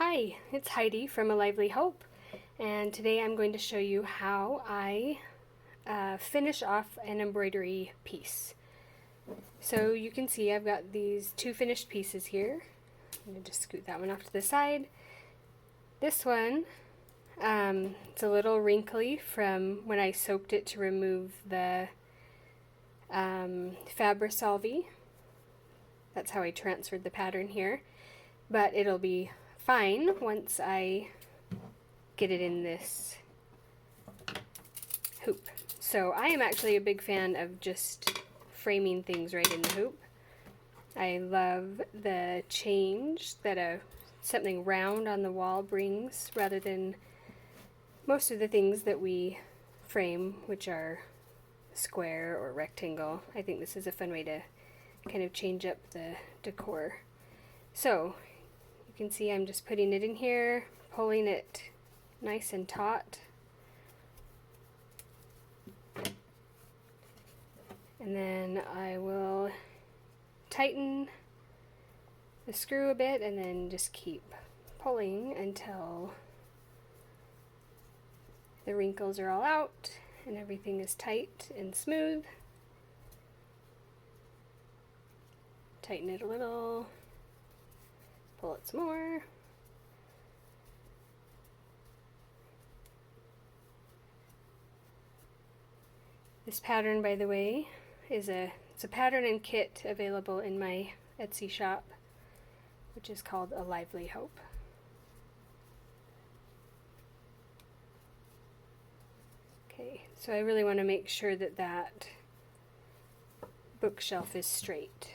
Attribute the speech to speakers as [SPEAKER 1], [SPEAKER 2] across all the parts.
[SPEAKER 1] Hi, it's Heidi from A Lively Hope, and today I'm going to show you how I finish off an embroidery piece. So you can see I've got these two finished pieces here. I'm going to just scoot that one off to the side. This one, it's a little wrinkly from when I soaked it to remove the Fabri-Solvi. That's how I transferred the pattern here, but it'll be fine once I get it in this hoop. So I am actually a big fan of just framing things right in the hoop. I love the change that something round on the wall brings rather than most of the things that we frame, which are square or rectangle. I think this is a fun way to kind of change up the decor. So you can see I'm just putting it in here, pulling it nice and taut. And then I will tighten the screw a bit and then just keep pulling until the wrinkles are all out and everything is tight and smooth. Tighten it a little, pull it some more. This pattern, by the way, it's a pattern and kit available in my Etsy shop, which is called A Lively Hope. Okay, so I really want to make sure that that bookshelf is straight.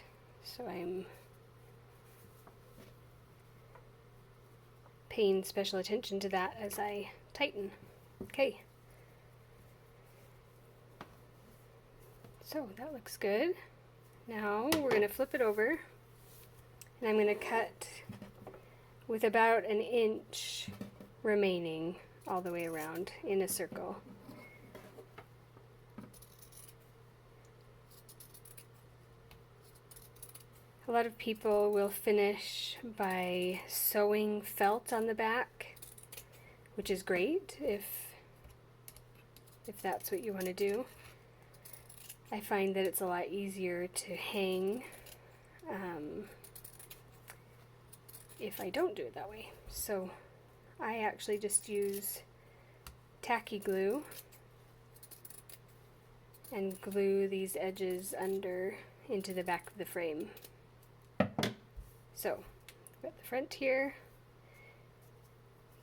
[SPEAKER 1] So I'm paying special attention to that as I tighten. Okay. So that looks good. Now we're going to flip it over and I'm going to cut with about an inch remaining all the way around in a circle. A lot of people will finish by sewing felt on the back, which is great if that's what you want to do. I find that it's a lot easier to hang if I don't do it that way. So I actually just use tacky glue and glue these edges under into the back of the frame. So I've got the front here.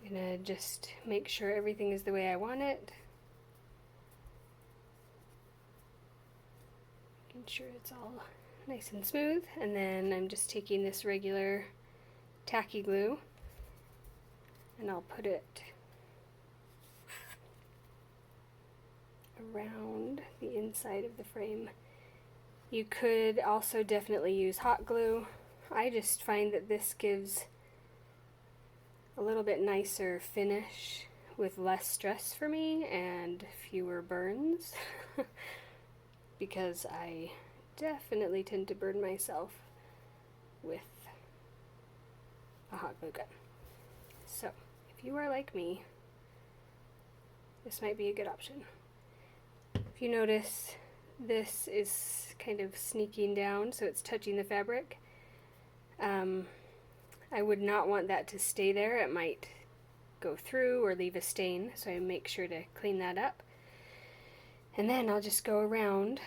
[SPEAKER 1] I'm gonna just make sure everything is the way I want it. Making sure it's all nice and smooth, and then I'm just taking this regular tacky glue and I'll put it around the inside of the frame. You could also definitely use hot glue. I just find that this gives a little bit nicer finish with less stress for me and fewer burns because I definitely tend to burn myself with a hot glue gun. So if you are like me, this might be a good option. If you notice, this is kind of sneaking down, so it's touching the fabric. I would not want that to stay there. It might go through or leave a stain, so I make sure to clean that up. And then I'll just go around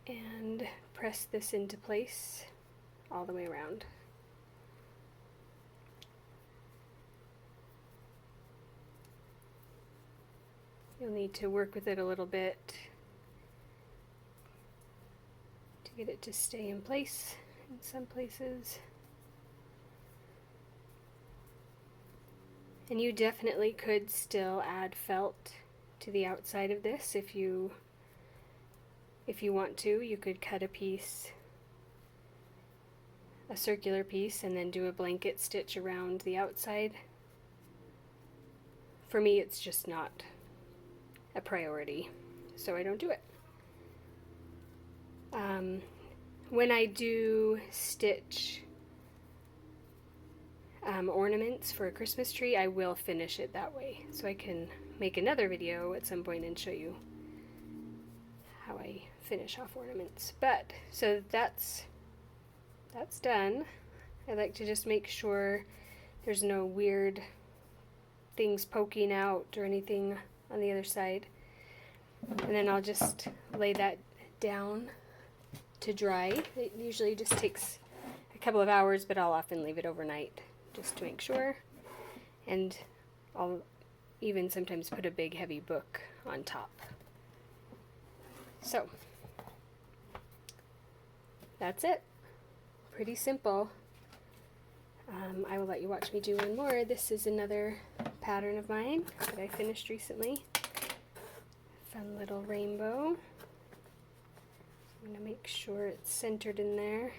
[SPEAKER 1] and press this into place all the way around. You'll need to work with it a little bit to get it to stay in place in some places. And you definitely could still add felt to the outside of this if you want to. You could cut a piece, a circular piece, and then do a blanket stitch around the outside. For me, it's just not a priority, so I don't do it. When I do stitch ornaments for a Christmas tree, I will finish it that way. So I can make another video at some point and show you how I finish off ornaments. But, so that's done. I like to just make sure there's no weird things poking out or anything on the other side. And then I'll just lay that down to dry. It usually just takes a couple of hours, but I'll often leave it overnight just to make sure. And I'll even sometimes put a big heavy book on top. So that's it. Pretty simple. I will let you watch me do one more. This is another pattern of mine that I finished recently. Fun little rainbow. I'm going to make sure it's centered in there.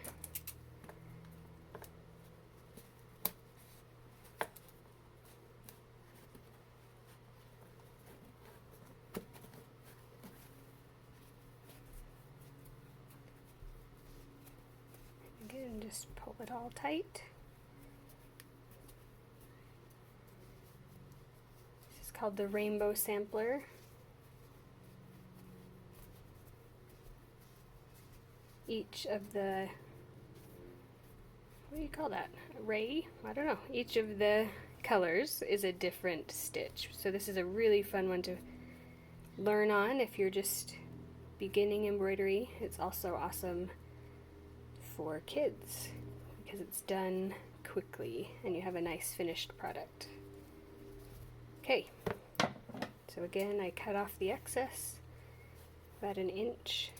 [SPEAKER 1] Again, just pull it all tight. This is called the Rainbow Sampler. Each of the, what do you call that? Array? I don't know. Each of the colors is a different stitch. So this is a really fun one to learn on if you're just beginning embroidery. It's also awesome for kids because it's done quickly and you have a nice finished product. Okay, so again I cut off the excess about 1 inch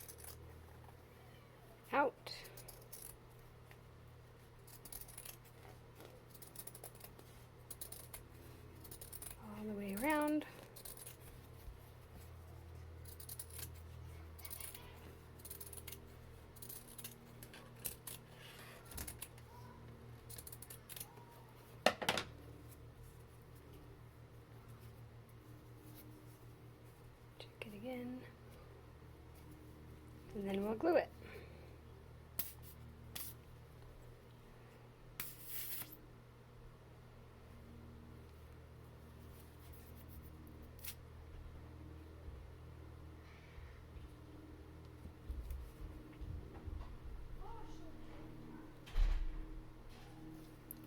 [SPEAKER 1] out. All the way around. Check it again. And then we'll glue it.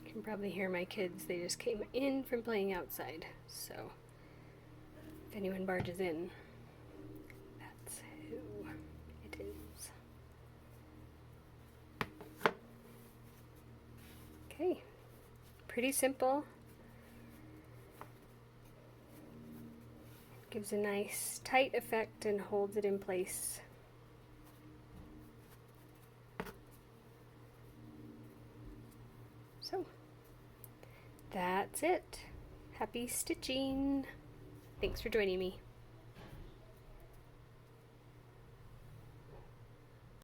[SPEAKER 1] You can probably hear my kids. They just came in from playing outside. So if anyone barges in, that's who it is. Okay, pretty simple. Gives a nice tight effect and holds it in place. So that's it. Happy stitching. Thanks for joining me.